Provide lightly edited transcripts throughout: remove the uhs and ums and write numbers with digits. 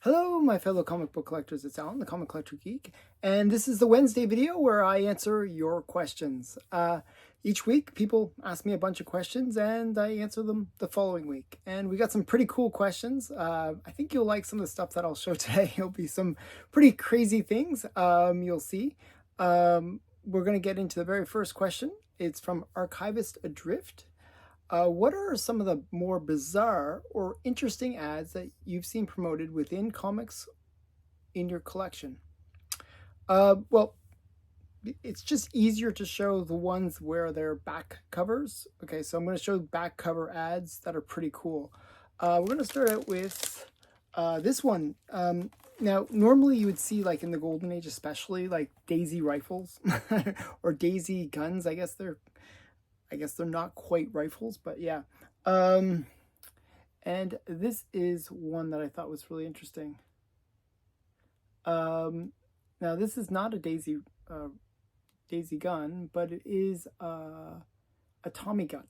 Hello, my fellow comic book collectors. It's Allan, the Comic Collector Geek, and this is the Wednesday video where I answer your questions. Each week, people ask me a bunch of questions, and I answer them the following week. And we got some pretty cool questions. I think you'll like some of the stuff that I'll show today. It'll be some pretty crazy things. You'll see. We're going to get into the very first question. It's from Archivist Adrift. What are some of the more bizarre or interesting ads that you've seen promoted within comics in your collection? Well, it's just easier to show the ones where they're back covers. Okay, so I'm going to show back cover ads that are pretty cool. We're going to start out with this one. Now, normally you would see, like in the Golden Age especially, like Daisy rifles or Daisy guns. I guess they're not quite rifles, but yeah. And this is one that I thought was really interesting. Now, this is not a Daisy gun, but it is a Tommy gun.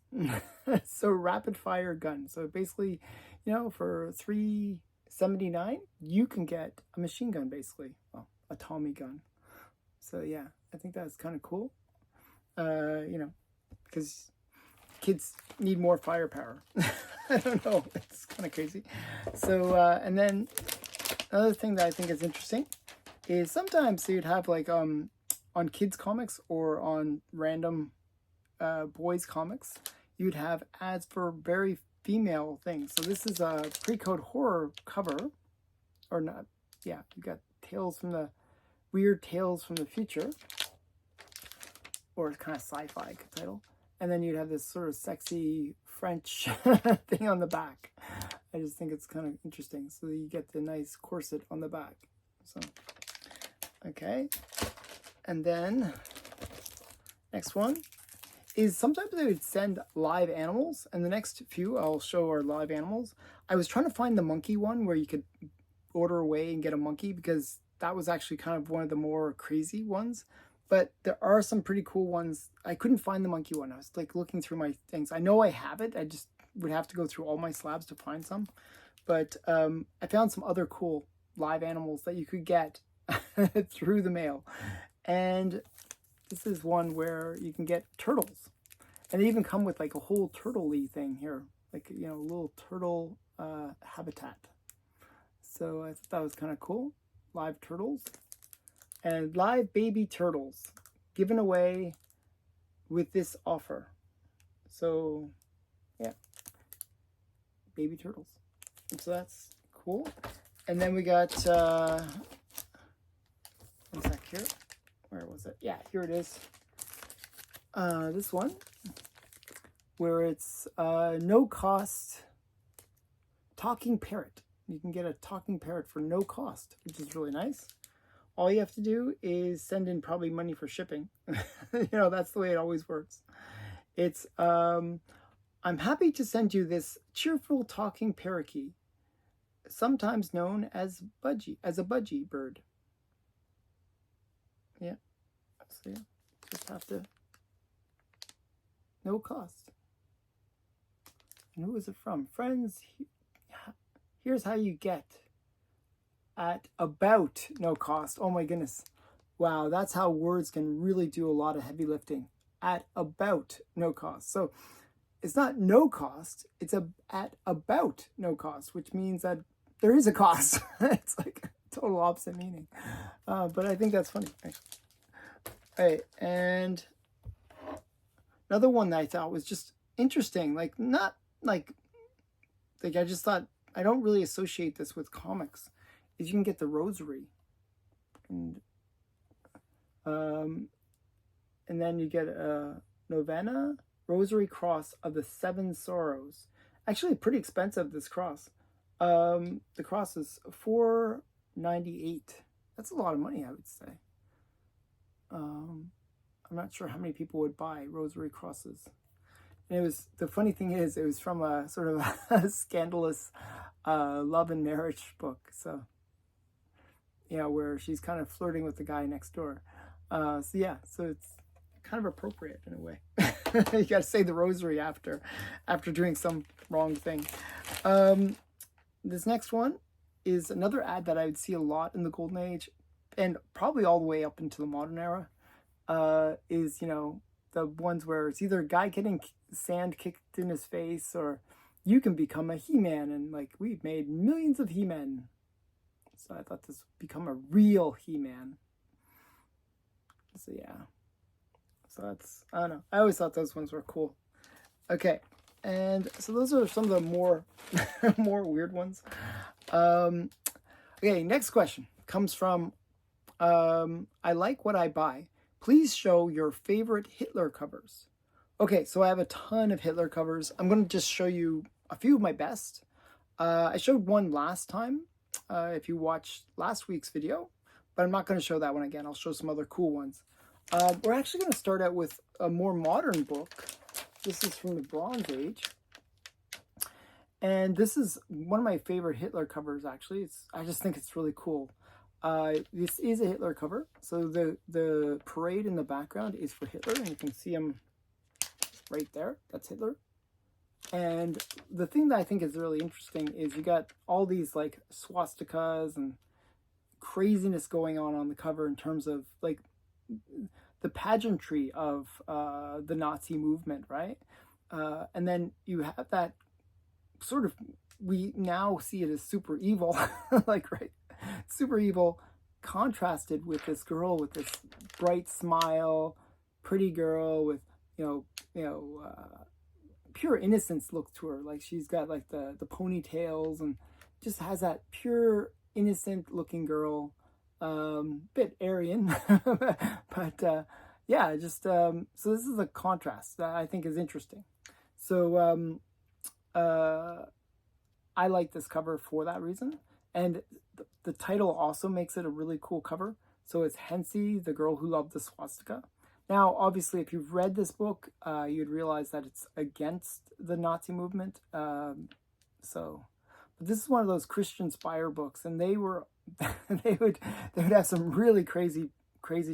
So rapid fire gun. So basically, for $3.79, you can get a machine gun, basically. Well, a Tommy gun. So yeah, I think that's kind of cool. Because kids need more firepower. I don't know, it's kind of crazy. So, and then another thing that I think is interesting is sometimes you'd have like on kids comics or on random boys comics, you'd have ads for very female things. So this is a pre-code horror cover, or not, yeah, you've got Weird Tales from the Future, or it's kind of sci-fi title. And then you'd have this sort of sexy French thing on the back. I just think it's kind of interesting. So you get the nice corset on the back. So, okay. And then, next one is sometimes they would send live animals. And the next few I'll show are live animals. I was trying to find the monkey one where you could order away and get a monkey, because that was actually kind of one of the more crazy ones. But there are some pretty cool ones. I couldn't find the monkey one. I was like looking through my things. I know I have it. I just would have to go through all my slabs to find some. But I found some other cool live animals that you could get through the mail. And this is one where you can get turtles. And they even come with like a whole turtle-y thing here. Like, a little turtle habitat. So I thought that was kind of cool. Live turtles. And live baby turtles given away with this offer. So, yeah, baby turtles. And so that's cool. And then we got, one sec here. Where was it? Yeah, here it is. This one, where it's no cost talking parrot. You can get a talking parrot for no cost, which is really nice. All you have to do is send in probably money for shipping. That's the way it always works. It's, I'm happy to send you this cheerful talking parakeet, sometimes known as a budgie bird. Yeah. So yeah, just have to, no cost. And who is it from? Friends, here's how you get at about no cost. Oh my goodness. Wow, that's how words can really do a lot of heavy lifting. At about no cost. So it's not no cost, it's at about no cost, which means that there is a cost. It's like total opposite meaning. But I think that's funny, actually. All right, and another one that I thought was just interesting, I just thought, I don't really associate this with comics, is you can get the rosary, and then you get a novena rosary cross of the 7 sorrows. Actually pretty expensive, this cross. The cross is $4.98. That's a lot of money, I would say. I'm not sure how many people would buy rosary crosses. And the funny thing is, it was from a sort of a scandalous love and marriage book. So, where she's kind of flirting with the guy next door. So it's kind of appropriate in a way. You got to say the rosary after doing some wrong thing. This next one is another ad that I would see a lot in the Golden Age, and probably all the way up into the modern era. Is, you know, the ones where it's either a guy getting sand kicked in his face, or you can become a He-Man, and like we've made millions of He-Men. So I thought this would become a real He-Man. So yeah. So that's, I don't know. I always thought those ones were cool. Okay. And so those are some of the more more weird ones. Okay, next question comes from I like what I buy. Please show your favorite Hitler covers. Okay, so I have a ton of Hitler covers. I'm going to just show you a few of my best. I showed one last time, if you watched last week's video, but I'm not going to show that one again. I'll show some other cool ones. We're actually going to start out with a more modern book. This is from the Bronze Age. And this is one of my favorite Hitler covers, actually. I just think it's really cool. This is a Hitler cover. So the parade in the background is for Hitler, and you can see him right there. That's Hitler. And the thing that I think is really interesting is you got all these like swastikas and craziness going on the cover in terms of like the pageantry of the Nazi movement, right? And then you have that sort of, we now see it as super evil, like, right? Super evil contrasted with this girl with this bright smile, pretty girl with, pure innocence look to her. Like she's got like the ponytails and just has that pure innocent looking girl. Bit Aryan, but yeah, just so this is a contrast that I think is interesting. So I like this cover for that reason, and the title also makes it a really cool cover. So it's Hensi, the girl who loved the swastika. Now, obviously, if you've read this book, you'd realize that it's against the Nazi movement. But this is one of those Christian Spire books, and they would have some really crazy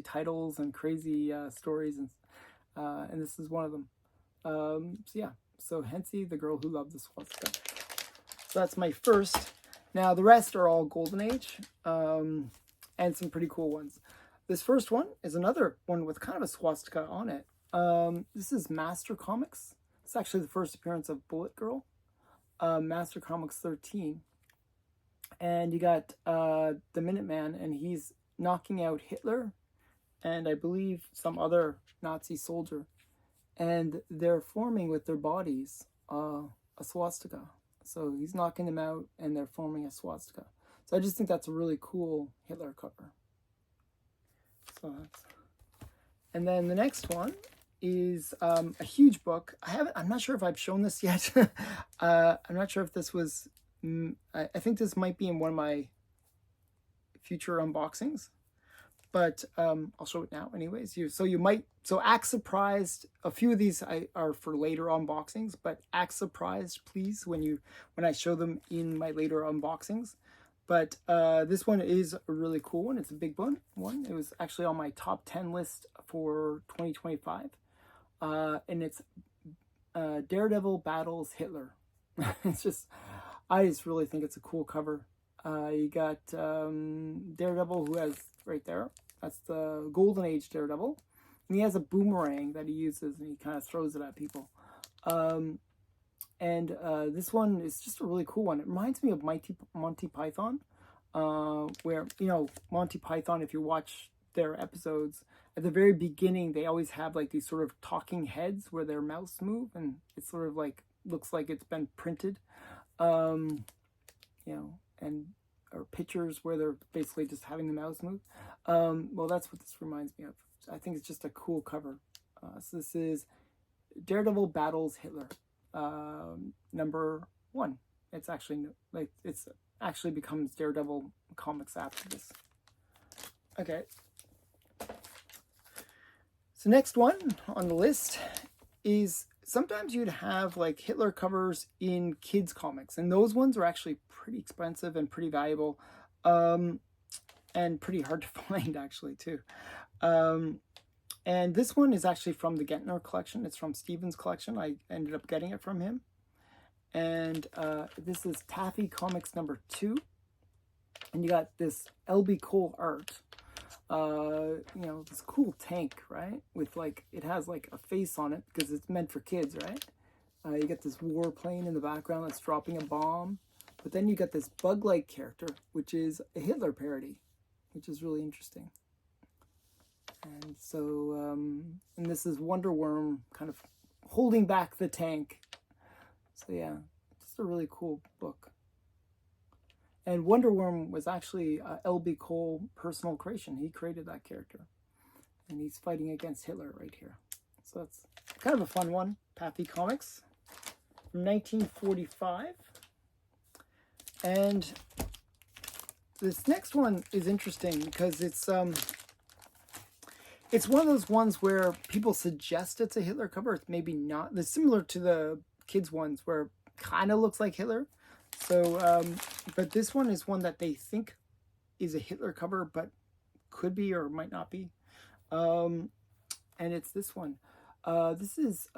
titles and crazy stories, and this is one of them. So yeah, so Hensi, the girl who loved the swastika. So that's my first. Now the rest are all Golden Age, and some pretty cool ones. This first one is another one with kind of a swastika on it. This is Master Comics. It's actually the first appearance of Bullet Girl. Master Comics 13. And you got the Minuteman, and he's knocking out Hitler and I believe some other Nazi soldier. And they're forming with their bodies a swastika. So he's knocking them out and they're forming a swastika. So I just think that's a really cool Hitler cover. So that's... And then the next one is a huge book. I'm not sure if I've shown this yet. I'm not sure if this was, I think this might be in one of my future unboxings, but I'll show it now anyways. So act surprised. A few of these are for later unboxings, but act surprised, please, when I show them in my later unboxings. But this one is a really cool one. It's a big one. It was actually on my top 10 list for 2025. And it's Daredevil Battles Hitler. I just really think it's a cool cover. You got Daredevil, who has right there. That's the Golden Age Daredevil. And he has a boomerang that he uses and he kind of throws it at people. And this one is just a really cool one. It reminds me of Monty Python, where, Monty Python, if you watch their episodes, at the very beginning, they always have like these sort of talking heads where their mouths move, and it sort of like looks like it's been printed, or pictures where they're basically just having the mouths move. Well, that's what this reminds me of. I think it's just a cool cover. So this is Daredevil Battles Hitler. Number 1. It's actually becomes Daredevil Comics after this. Okay. So next one on the list is sometimes you'd have like Hitler covers in kids comics, and those ones are actually pretty expensive and pretty valuable, and pretty hard to find actually too. And this one is actually from the Gentner collection. It's from Steven's collection. I ended up getting it from him. And this is Taffy Comics number 2. And you got this LB Cole art. You know, this cool tank, right? With like, it has like a face on it because it's meant for kids, right? You get this warplane in the background that's dropping a bomb. But then you got this bug-like character, which is a Hitler parody, which is really interesting. And so, and this is Wonder Worm kind of holding back the tank. So yeah, just a really cool book. And Wonder Worm was actually L.B. Cole personal creation. He created that character. And he's fighting against Hitler right here. So that's kind of a fun one. Pappy Comics from 1945. And this next one is interesting because it's one of those ones where people suggest it's a Hitler cover. It's maybe not. It's similar to the kids ones where it kind of looks like Hitler. So, but this one is one that they think is a Hitler cover, but could be or might not be. And it's this one. This is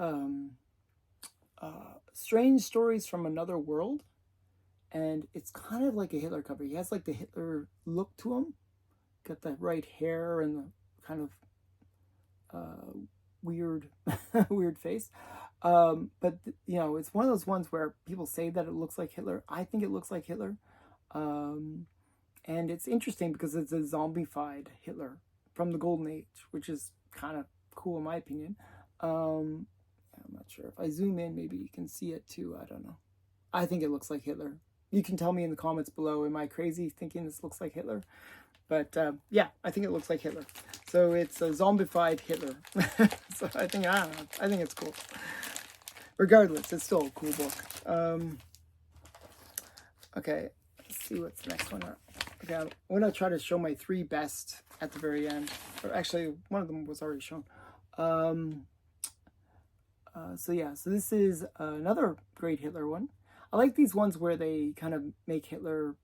Strange Stories from Another World. And it's kind of like a Hitler cover. He has like the Hitler look to him. Got the right hair and the kind of weird, weird face. But you know, it's one of those ones where people say that it looks like Hitler. I think it looks like Hitler. And it's interesting because it's a zombified Hitler from the Golden Age, which is kind of cool in my opinion. I'm not sure. If I zoom in, maybe you can see it too. I don't know. I think it looks like Hitler. You can tell me in the comments below, am I crazy thinking this looks like Hitler? But yeah, I think it looks like Hitler. So it's a zombified Hitler. So I don't know, I think it's cool. Regardless, it's still a cool book. Okay, let's see what's the next one. Okay, I'm going to try to show my 3 best at the very end. Or actually, one of them was already shown. So yeah, so this is another great Hitler one. I like these ones where they kind of make Hitler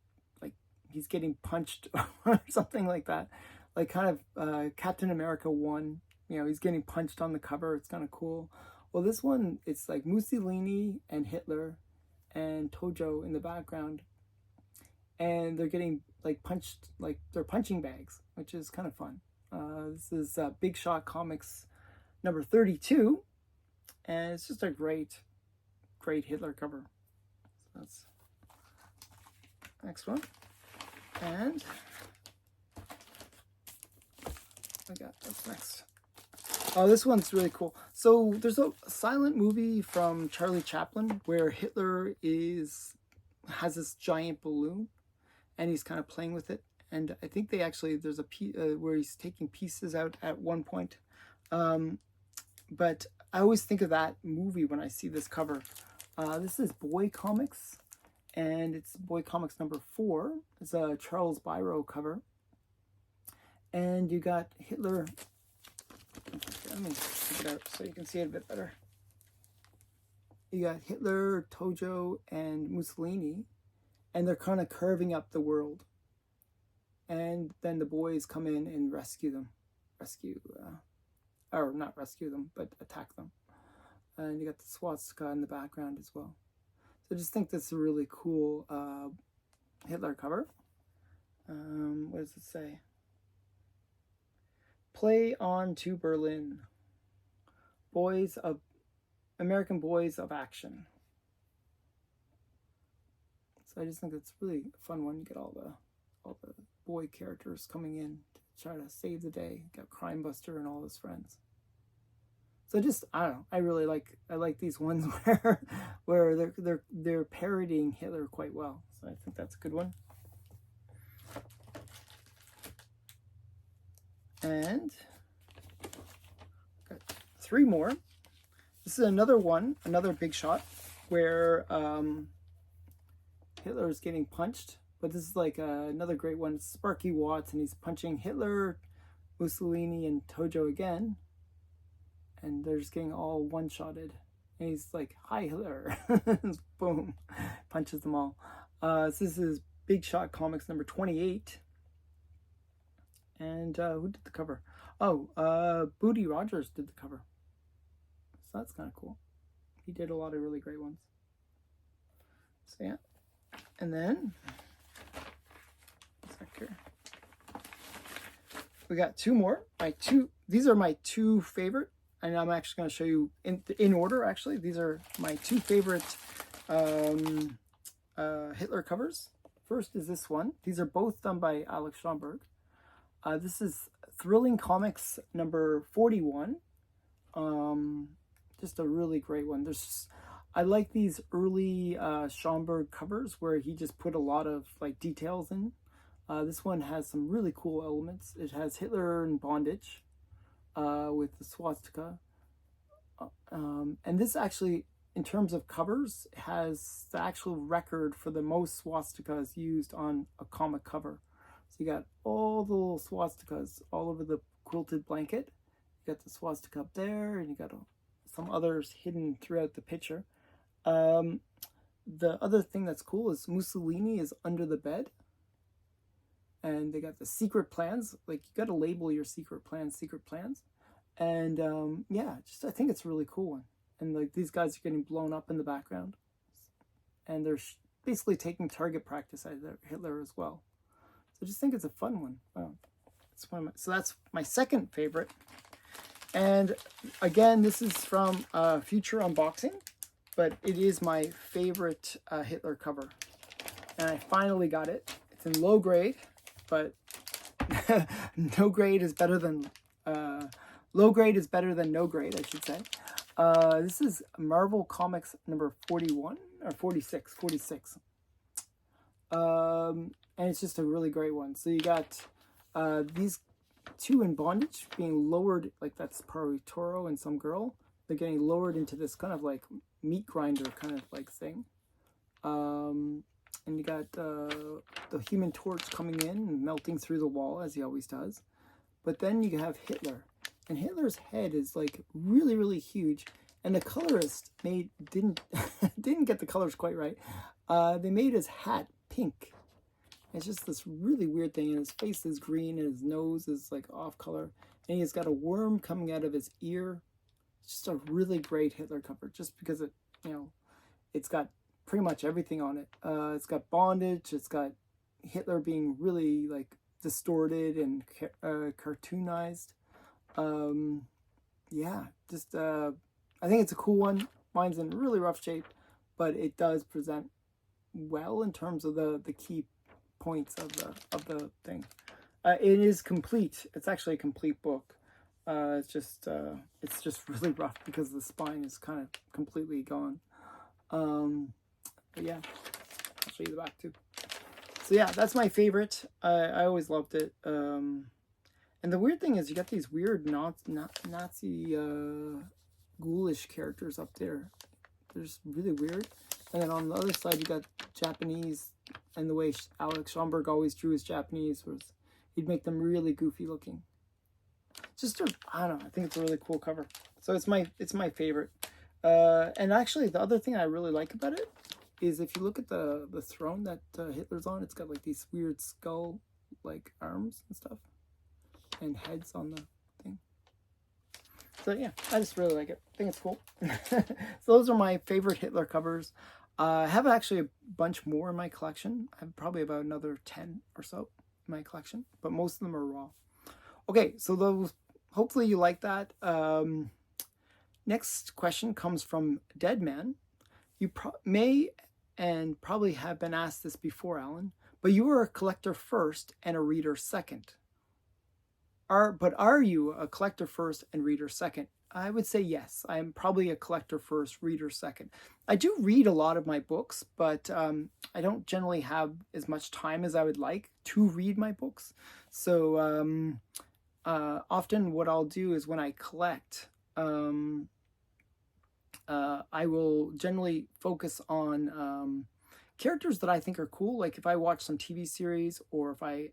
like he's getting punched or something like that. Like kind of Captain America 1, you know, he's getting punched on the cover. It's kind of cool. Well, this one, it's like Mussolini and Hitler and Tojo in the background. And they're getting like punched, like they're punching bags, which is kind of fun. This is Big Shot Comics number 32. And it's just a great, great Hitler cover. So that's next one. And I got what's next. Oh, this one's really cool. So there's a silent movie from Charlie Chaplin where Hitler has this giant balloon and he's kind of playing with it. And I think they actually, there's a piece where he's taking pieces out at one point. But I always think of that movie when I see this cover. This is Boy Comics, and it's Boy Comics number 4. It's a Charles Biro cover. And you got Hitler. Let me take it out so you can see it a bit better. You got Hitler, Tojo, and Mussolini, and they're kind of carving up the world. And then the boys come in and rescue them. Or not rescue them, but attack them. And you got the swastika in the background as well. So I just think that's a really cool Hitler cover. What does it say? Play on to Berlin. American Boys of Action. So I just think it's really a fun one. You get all the boy characters coming in to try to save the day. You got Crime Buster and all his friends. So just, I don't know, I like these ones where they're parodying Hitler quite well. So I think that's a good one. And got 3 more. This is another one, another Big Shot, where Hitler is getting punched. But this is like another great one. It's Sparky Watts, and he's punching Hitler, Mussolini, and Tojo again. And they're just getting all one-shotted. And he's like, hi, Hitler. Boom. Punches them all. So this is Big Shot Comics number 28. And who did the cover? Oh, Booty Rogers did the cover. So that's kind of cool. He did a lot of really great ones. So yeah. And then we got two more. These are my two favorite, and I'm actually going to show you in order. Actually, these are my two favorite Hitler covers. First is this one. These are both done by Alex Schomburg. This is Thrilling Comics number 41. Just a really great one. I like these early Schomburg covers where he just put a lot of like details in. This one has some really cool elements. It has Hitler in bondage with the swastika. And this actually, in terms of covers, has the actual record for the most swastikas used on a comic cover. So you got all the little swastikas all over the quilted blanket. You got the swastika up there, and you got some others hidden throughout the picture. The other thing that's cool is Mussolini is under the bed. And they got the secret plans. Like, you got to label your secret plans. And yeah, I think it's a really cool one. And like, these guys are getting blown up in the background. And they're basically taking target practice at Hitler as well. So I just think it's a fun one. Wow. So that's my second favorite. And again, this is from Future Unboxing, but it is my favorite Hitler cover. And I finally got it. It's in low grade, but no grade is better than low grade is better than no grade, I should say. This is Marvel Comics number 41 or 46. And it's just a really great one. So you got these two in bondage being lowered, like that's probably Toro and some girl. They're getting lowered into this kind of like meat grinder kind of like thing. And you got the Human Torch coming in and melting through the wall, as he always does. But then you have Hitler. And Hitler's head is like really, really huge. And the colorist didn't get the colors quite right. They made his hat pink. It's just this really weird thing. And his face is green and his nose is like off color. And he's got a worm coming out of his ear. It's just a really great Hitler cover, just because it's got pretty much everything on it. It's got bondage. It's got Hitler being really like distorted and cartoonized. Yeah, just I think it's a cool one. Mine's in really rough shape, but it does present well in terms of the key points of the thing. It is complete. It's actually a complete book. It's just really rough because the spine is kind of completely gone. But yeah, I'll show you the back too. So yeah, that's my favorite. I always loved it. And the weird thing is, you got these weird Nazi ghoulish characters up there. They're just really weird. And then on the other side, you got Japanese, and the way Alex Schomburg always drew his Japanese was he'd make them really goofy looking. I don't know. I think it's a really cool cover. So it's my favorite. And actually, the other thing I really like about it is if you look at the throne that Hitler's on, it's got like these weird skull like arms and stuff, and heads on the thing. So yeah, I just really like it. I think it's cool. So those are my favorite Hitler covers. I have actually a bunch more in my collection. I have probably about another 10 or so in my collection, but most of them are raw. Okay, so those, hopefully you like that. Next question comes from Deadman. You may and probably have been asked this before, Allan, but you were a collector first and a reader second. Are you a collector first and reader second? I would say yes. I'm probably a collector first, reader second. I do read a lot of my books, but I don't generally have as much time as I would like to read my books. So often what I'll do is when I collect, I will generally focus on characters that I think are cool. Like if I watch some TV series, or if I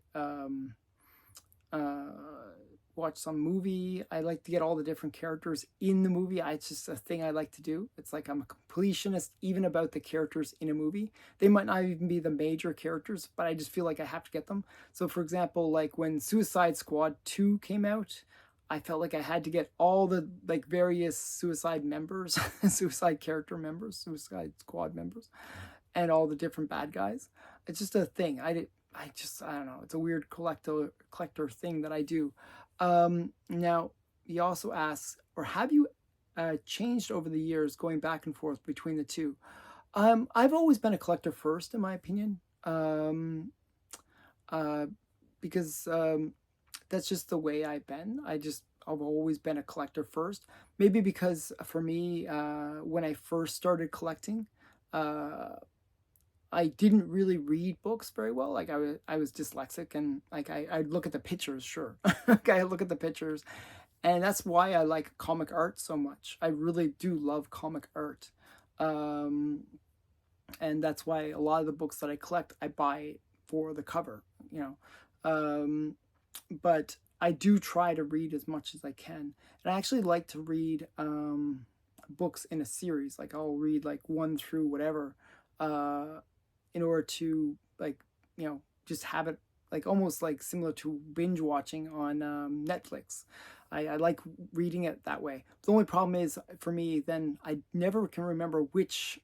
watch some movie, I like to get all the different characters in the movie. It's just a thing I like to do. It's like I'm a completionist even about the characters in a movie. They might not even be the major characters, but I just feel like I have to get them. So for example, like when Suicide Squad 2 came out, I felt like I had to get all the like various Suicide members, Suicide character members, Suicide Squad members, and all the different bad guys. It's just a thing. I don't know. It's a weird collector thing that I do. Now, he also asks, or have you changed over the years, going back and forth between the two? I've always been a collector first, in my opinion, uh, because that's just the way I've been. I've always been a collector first. Maybe because for me, when I first started collecting, uh, I didn't really read books very well. Like I was dyslexic, and like I'd look at the pictures, sure. Okay, I look at the pictures, and that's why I like comic art so much. I really do love comic art. Um, and that's why a lot of the books that I collect, I buy for the cover, you know. Um, but I do try to read as much as I can, and I actually like to read books in a series. Like I'll read like one through whatever, uh, in order to like just have it like almost like similar to binge watching on Netflix. I like reading it that way. The only problem is for me, then I never can remember which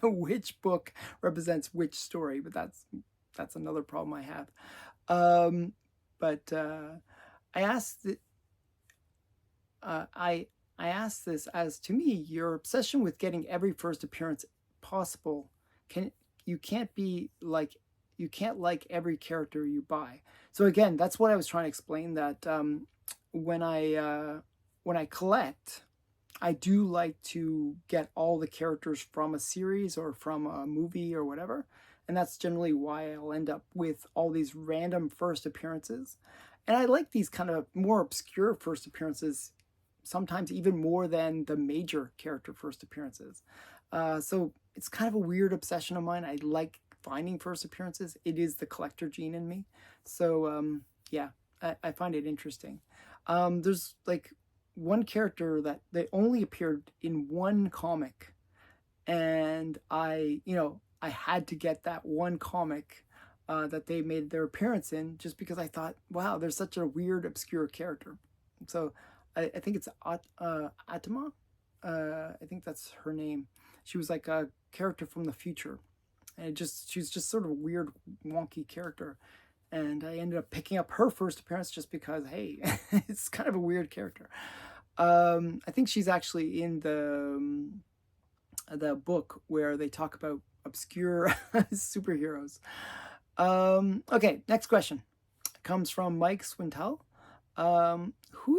which book represents which story. But that's another problem I have. Um, but I asked I asked this as to me, your obsession with getting every first appearance possible can you can't be like you can't like every character you buy. So again, that's what I was trying to explain. That when I collect, I do like to get all the characters from a series or from a movie or whatever. And that's generally why I'll end up with all these random first appearances. And I like these kind of more obscure first appearances, sometimes even more than the major character first appearances. So it's kind of a weird obsession of mine. I like finding first appearances. It is the collector gene in me. So yeah, I find it interesting. There's like one character that they only appeared in one comic, and I had to get that one comic that they made their appearance in, just because I thought, wow, there's such a weird, obscure character. So I think it's Atama. I think that's her name. She was like a character from the future, and she's just sort of a weird, wonky character. And I ended up picking up her first appearance just because, hey, it's kind of a weird character. I think she's actually in the book where they talk about obscure superheroes. Okay, next question comes from Mike Swintel. Who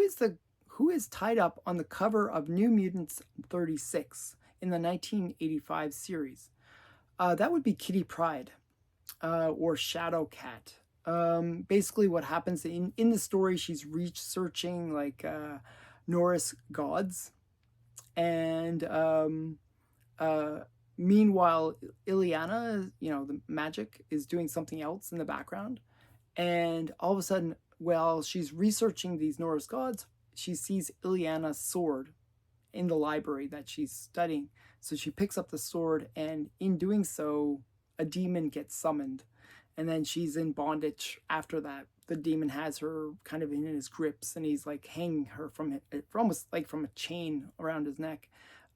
is tied up on the cover of New Mutants 36 in the 1985 series? That would be Kitty Pryde, or Shadow Cat. Basically, what happens in the story, she's researching like Norse gods, and meanwhile, Ileana, the magic, is doing something else in the background. And all of a sudden, while she's researching these Norse gods, she sees Ileana's sword in the library that she's studying. So she picks up the sword, and in doing so, a demon gets summoned. And then she's in bondage after that. The demon has her kind of in his grips, and he's like hanging her from it, almost like from a chain around his neck.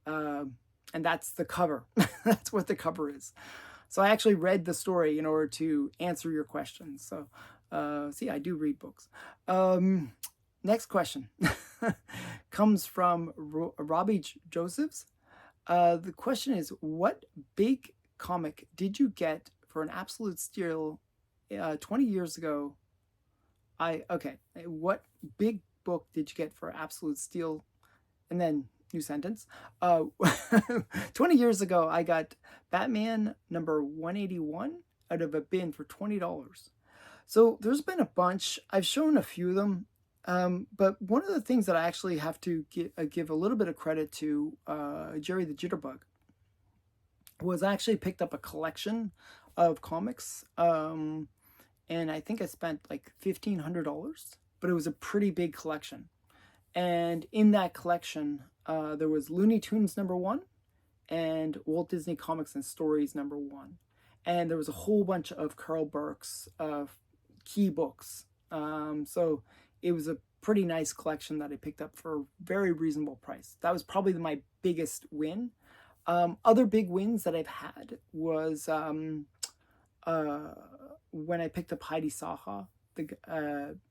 And that's the cover. That's what the cover is. So I actually read the story in order to answer your questions. So, see, I do read books. Next question comes from Robbie Josephs. The question is, what big comic did you get for an absolute steal 20 years ago? What big book did you get for absolute steal? And then new sentence. 20 years ago, I got Batman number 181 out of a bin for $20. So there's been a bunch. I've shown a few of them. But one of the things that I actually have to give a little bit of credit to Jerry the Jitterbug was I actually picked up a collection of comics. And I think I spent like $1,500, but it was a pretty big collection. And in that collection, there was Looney Tunes number 1 and Walt Disney Comics and Stories number 1. And there was a whole bunch of Carl Burke's key books. So it was a pretty nice collection that I picked up for a very reasonable price. That was probably my biggest win. Other big wins that I've had was when I picked up Heidi Saha,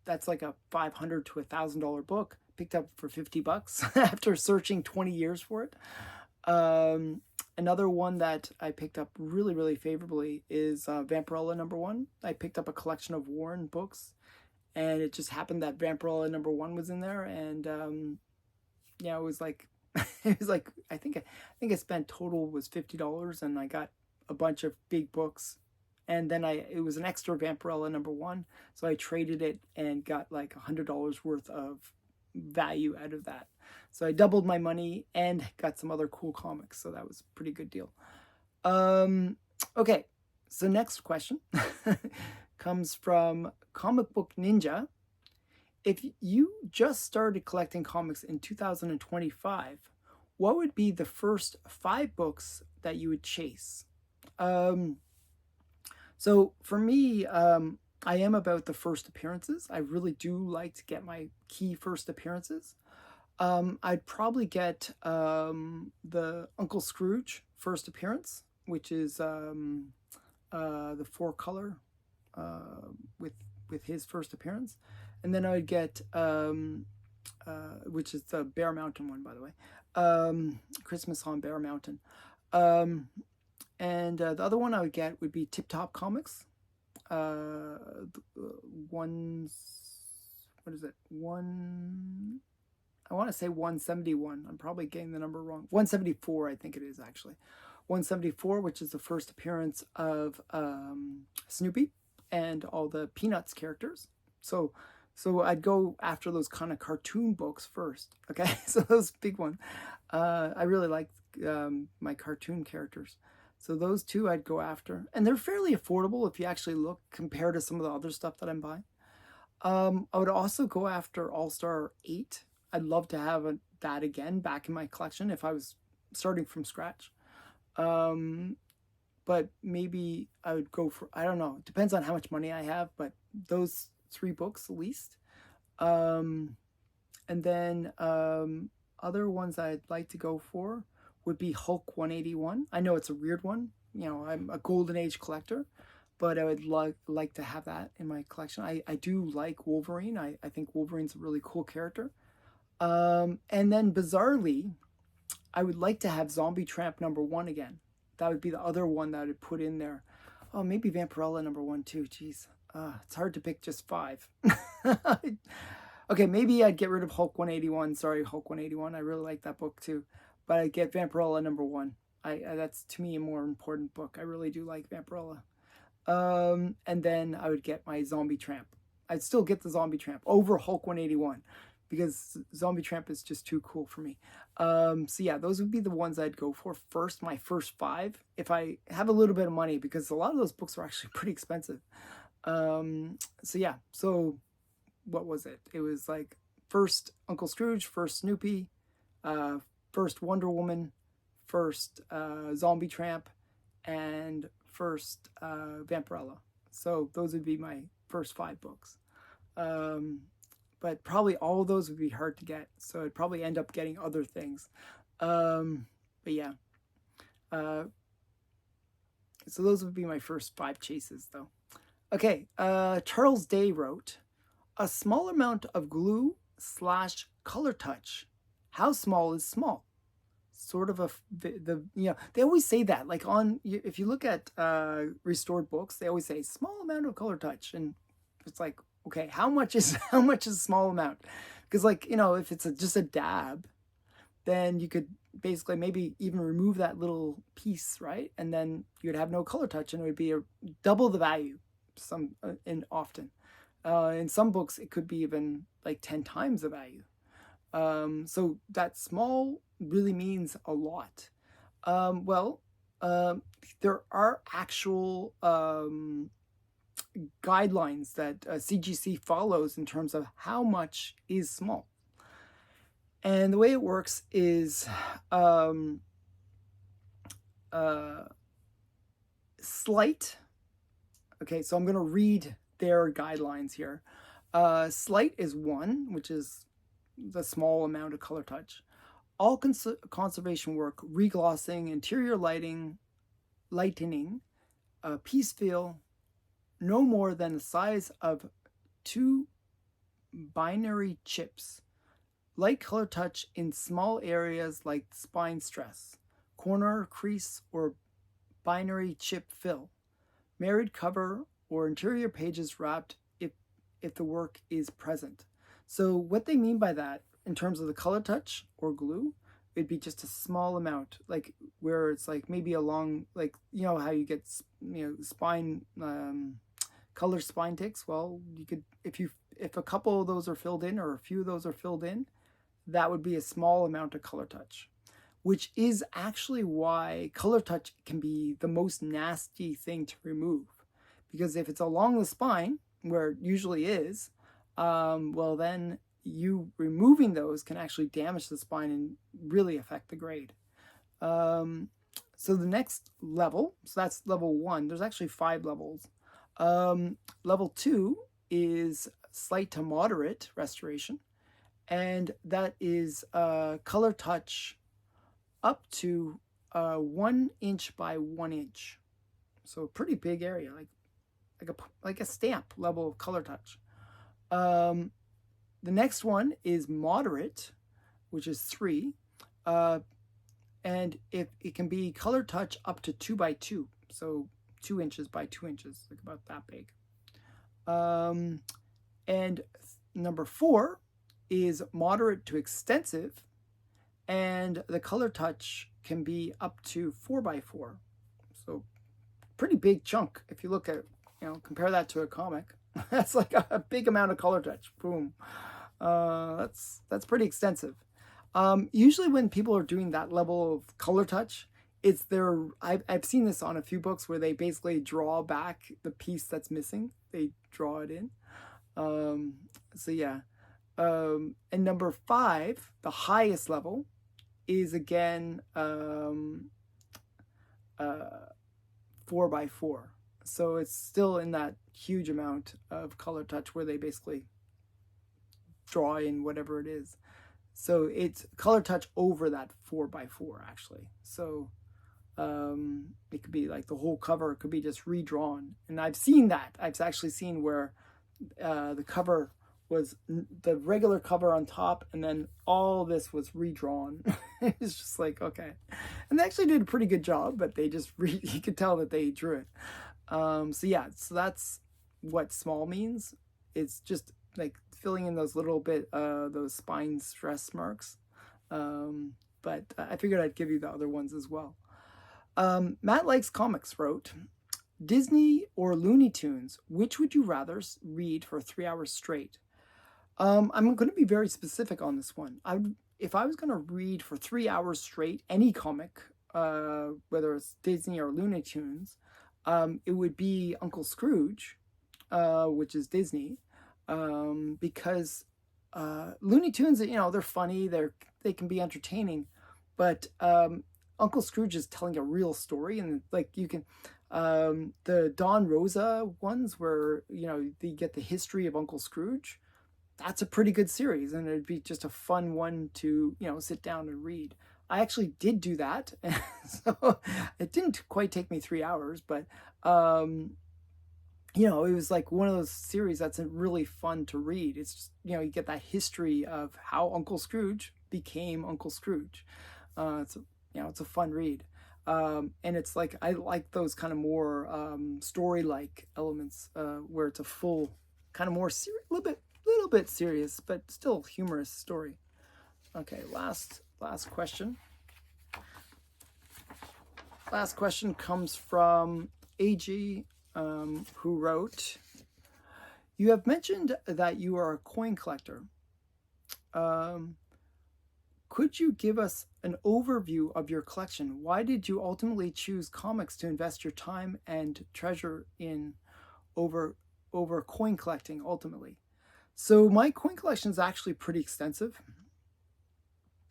that's like a $500 to $1,000 book. Picked up for $50 after searching 20 years for it. Another one that I picked up really, really favorably is Vampirella #1. I picked up a collection of Warren books, and it just happened that Vampirella #1 was in there, and yeah, it was like it was like I think I spent total was $50, and I got a bunch of big books, and then it was an extra Vampirella #1, so I traded it and got like $100 worth of value out of that. So I doubled my money and got some other cool comics, so that was a pretty good deal. Okay, so next question comes from Comic Book Ninja. If you just started collecting comics in 2025, what would be the first 5 books that you would chase? So for me, I am about the first appearances. I really do like to get my key first appearances. I'd probably get the Uncle Scrooge first appearance, which is the 4-color with his first appearance, and then I would get which is the Bear Mountain one, by the way, Christmas on Bear Mountain, and the other one I would get would be Tip Top Comics. What is it? I want to say 171. I'm probably getting the number wrong. 174, I think it is actually. 174, which is the first appearance of Snoopy and all the Peanuts characters. So I'd go after those kind of cartoon books first. Okay, so those big ones. I really like my cartoon characters. So those two I'd go after. And they're fairly affordable if you actually look compared to some of the other stuff that I'm buying. I would also go after All-Star 8. I'd love to have that again back in my collection if I was starting from scratch. But maybe I would go for, I don't know, it depends on how much money I have, but those 3 books at least. And then other ones I'd like to go for would be Hulk 181. I know it's a weird one. You know, I'm a Golden Age collector, but I would like to have that in my collection. I do like Wolverine. I think Wolverine's a really cool character. And then bizarrely, I would like to have Zombie Tramp #1 again. That would be the other one that I would put in there. Oh, maybe Vampirella #1 too. Jeez, it's hard to pick just 5. Okay, maybe I'd get rid of Hulk 181. Sorry, Hulk 181. I really like that book too. But I'd get Vampirella #1. That's to me a more important book. I really do like Vampirella. And then I would get my Zombie Tramp. I'd still get the Zombie Tramp over Hulk 181 because Zombie Tramp is just too cool for me. So yeah, those would be the ones I'd go for first, my first 5, if I have a little bit of money, because a lot of those books are actually pretty expensive. So yeah, so what was it? It was like first Uncle Scrooge, first Snoopy, first Wonder Woman, first Zombie Tramp, and first Vampirella. So those would be my first 5 books. But probably all of those would be hard to get, so I'd probably end up getting other things. But yeah. So those would be my first 5 chases, though. Okay, Charles Day wrote, a small amount of glue / color touch. How small is small? Sort of they always say that, like if you look at restored books, they always say small amount of color touch, and it's like, okay, how much is a small amount? Because, like, you know, if it's just a dab, then you could basically maybe even remove that little piece, right? And then you'd have no color touch, and it would be double the value. Often in some books it could be even like 10 times the value. So that small really means a lot. There are actual guidelines that CGC follows in terms of how much is small. And the way it works is slight. Okay, so I'm going to read their guidelines here. Slight is 1, which is the small amount of color touch. All conservation work, reglossing, interior lightening, piece fill, no more than the size of 2 binary chips. Light color touch in small areas like spine stress, corner crease, or binary chip fill. Married cover or interior pages wrapped if the work is present. So what they mean by that in terms of the color touch or glue, it'd be just a small amount, like where it's like maybe along, like, you know how you get, spine, color spine ticks. Well, you could, if a couple of those are filled in or a few of those are filled in, that would be a small amount of color touch, which is actually why color touch can be the most nasty thing to remove. Because if it's along the spine, where it usually is, well, then you removing those can actually damage the spine and really affect the grade. So the next level, so that's level 1. There's actually 5 levels. Level 2 is slight to moderate restoration, and that is color touch up to 1 inch by 1 inch. So a pretty big area, like a stamp level of color touch. The next one is moderate, which is 3, and it can be color touch up to 2 by 2, so 2 inches by 2 inches, like about that big. And number 4 is moderate to extensive, and the color touch can be up to 4 by 4, so pretty big chunk. If you look at, compare that to a comic, that's like a big amount of color touch. Boom. That's pretty extensive. Usually when people are doing that level of color touch, I've seen this on a few books where they basically draw back the piece that's missing. They draw it in. So yeah. And number 5, the highest level, is again 4 by 4. So it's still in that huge amount of color touch where they basically draw in whatever it is. So it's color touch over that 4 by 4 actually. So it could be like the whole cover could be just redrawn. And I've seen that. I've actually seen where the cover was the regular cover on top, and then all this was redrawn. It's just like, okay. And they actually did a pretty good job, but they just you could tell that they drew it. So yeah, so that's what small means. It's just like filling in those little bit those spine stress marks. But I figured I'd give you the other ones as well. Matt Likes Comics wrote, Disney or Looney Tunes, which would you rather read for 3 hours straight? I'm going to be very specific on this one. If I was going to read for 3 hours straight any comic, whether it's Disney or Looney Tunes, it would be Uncle Scrooge, which is Disney, because Looney Tunes, they're funny, they can be entertaining, but Uncle Scrooge is telling a real story, and like you can, the Don Rosa ones where you get the history of Uncle Scrooge. That's a pretty good series, and it'd be just a fun one to sit down and read. I actually did do that, so it didn't quite take me 3 hours, but it was like one of those series that's really fun to read. It's just, you get that history of how Uncle Scrooge became Uncle Scrooge. It's a fun read, and it's like I like those kind of more story-like elements where it's a full kind of more little bit serious, but still humorous story. Okay, last question. Last question comes from AG, who wrote, you have mentioned that you are a coin collector. Could you give us an overview of your collection? Why did you ultimately choose comics to invest your time and treasure in over coin collecting ultimately? So my coin collection is actually pretty extensive,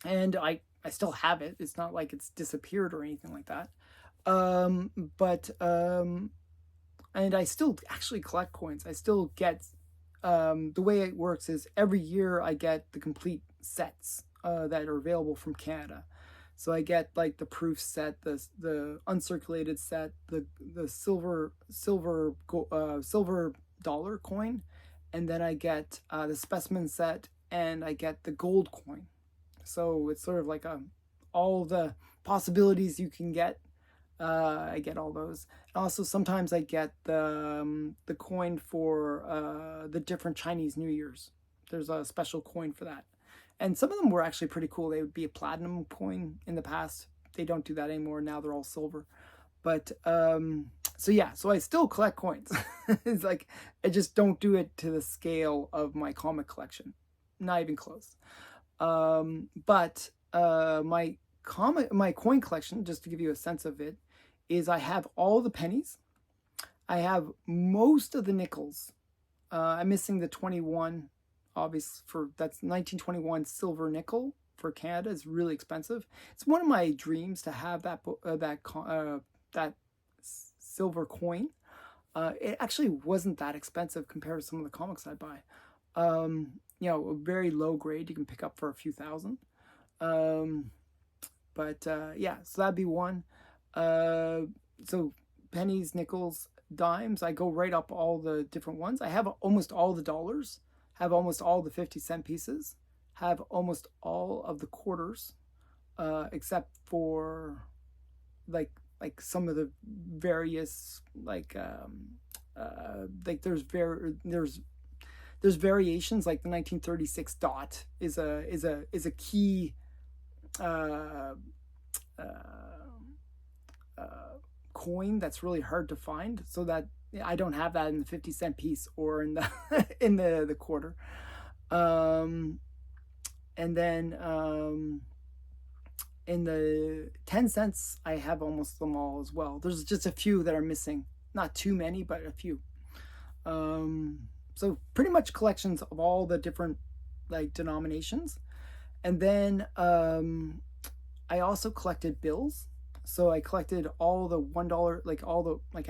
and I still have it. It's not like it's disappeared or anything like that. And I still actually collect coins. I still get, the way it works is every year I get the complete sets that are available from Canada. So I get like the proof set, the uncirculated set, the silver dollar coin, and then I get the specimen set, and I get the gold coin. So it's sort of like all the possibilities you can get. I get all those. Also, sometimes I get the coin for the different Chinese New Year's. There's a special coin for that, and some of them were actually pretty cool. They would be a platinum coin in the past. They don't do that anymore. Now they're all silver. But so yeah, so I still collect coins. It's like I just don't do it to the scale of my comic collection. Not even close. But my coin collection, just to give you a sense of it, is I have all the pennies. I have most of the nickels. I'm missing the 21, obviously, that's 1921 silver nickel for Canada. Is really expensive. It's one of my dreams to have that silver coin. It actually wasn't that expensive compared to some of the comics I buy. A very low grade you can pick up for a few thousand. Yeah, so that'd be one. So pennies, nickels, dimes, I go right up all the different ones. I have almost all the dollars, have almost all the 50-cent pieces, have almost all of the quarters, except for like some of the various there's variations, like the 1936 dot is a key coin that's really hard to find, so that I don't have that in the 50-cent piece or in the in the quarter. And then in the 10 cents I have almost them all as well. There's just a few that are missing, not too many, but a few. So pretty much collections of all the different denominations. And then I also collected bills. So I collected all the $1, I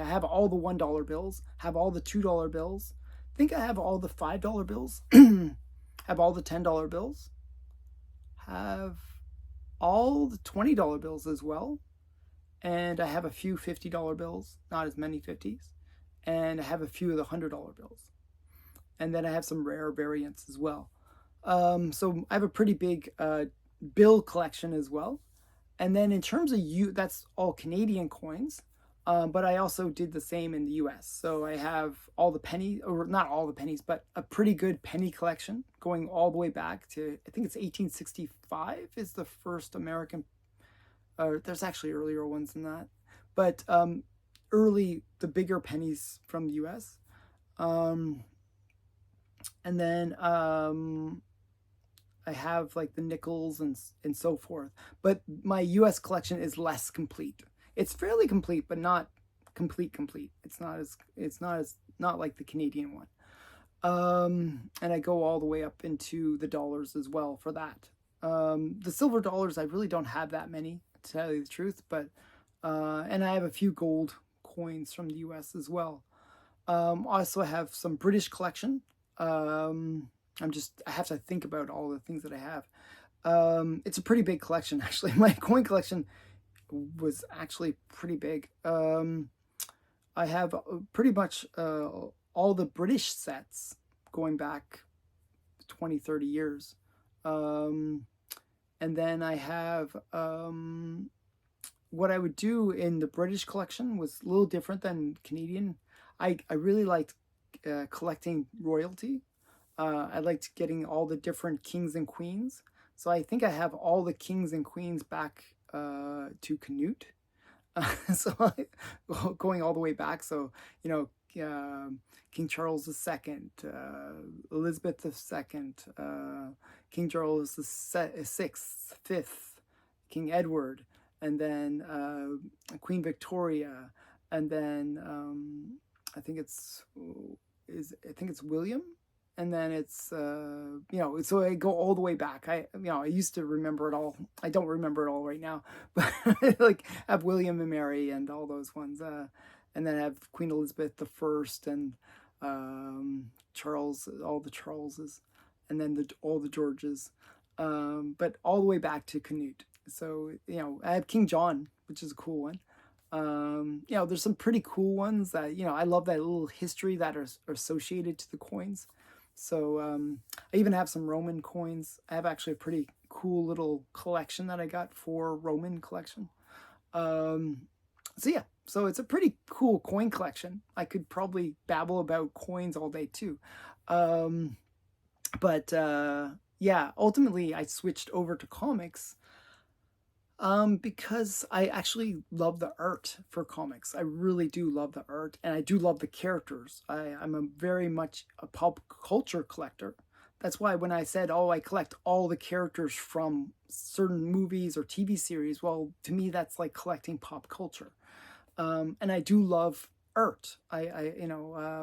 have all the $1 bills, have all the $2 bills. I think I have all the $5 bills, have all the $10 bills, have all the $20 bills as well. And I have a few $50 bills, not as many 50s. And I have a few of the $100 bills. And then I have some rare variants as well. So I have a pretty big bill collection as well. And then in terms of that's all Canadian coins, but I also did the same in the US. So I have all the pennies, or not all the pennies, but a pretty good penny collection going all the way back to, I think it's 1865 is the first American, there's actually earlier ones than that, but the bigger pennies from the US. And then I have like the nickels and so forth. But my US collection is less complete. It's fairly complete, but not complete. It's not like the Canadian one. And I go all the way up into the dollars as well for that. The silver dollars, I really don't have that many, to tell you the truth, but and I have a few gold coins from the US as well. Also I have some British collection. I have to think about all the things that I have. It's a pretty big collection, actually. My coin collection was actually pretty big. I have pretty much all the British sets going back 20, 30 years. And then I have what I would do in the British collection was a little different than Canadian. I really liked collecting royalty. I liked getting all the different kings and queens. So I think I have all the kings and queens back to Canute. So going all the way back. So, King Charles II, Elizabeth II, King Charles VI, Fifth, King Edward, and then Queen Victoria, and then I think it's William. And then it's, so I go all the way back. I used to remember it all. I don't remember it all right now, but I have William and Mary and all those ones. And then I have Queen Elizabeth I and Charles, all the Charleses, and then all the Georges, but all the way back to Canute. So, you know, I have King John, which is a cool one. You know, there's some pretty cool ones that, you know, I love that little history that are associated to the coins. So I even have some Roman coins. I have actually a pretty cool little collection that I got for Roman collection. Um, so yeah, so it's a pretty cool coin collection. I could probably babble about coins all day too. Um, but yeah, ultimately I switched over to comics because I actually love the art for comics. I really do love the art, and I do love the characters. I'm a very much a pop culture collector. That's why when I said, "Oh, I collect all the characters from certain movies or TV series," well, to me, that's like collecting pop culture. And I do love art. You know,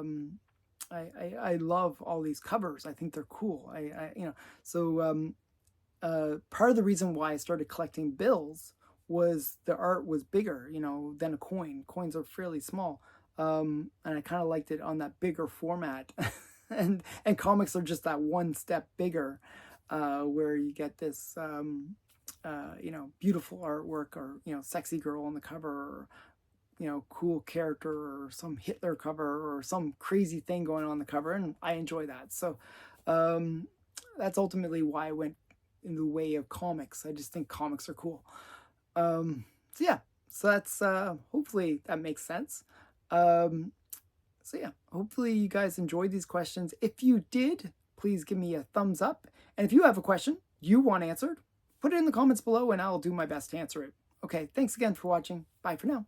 I love all these covers. I think they're cool. You know, so part of the reason why I started collecting bills was the art was bigger, you know, than a coin. Coins are fairly small, and I kind of liked it on that bigger format. And comics are just that one step bigger, where you get this, you know, beautiful artwork, or you know, sexy girl on the cover, or you know, cool character, or some Hitler cover, or some crazy thing going on the cover, and I enjoy that. So that's ultimately why I went in the way of comics. I just think comics are cool. So yeah, so that's hopefully that makes sense. Um, so yeah, hopefully you guys enjoyed these questions. If you did, please give me a thumbs up. And if you have a question you want answered, put it in the comments below and I'll do my best to answer it. Okay, thanks again for watching. Bye for now.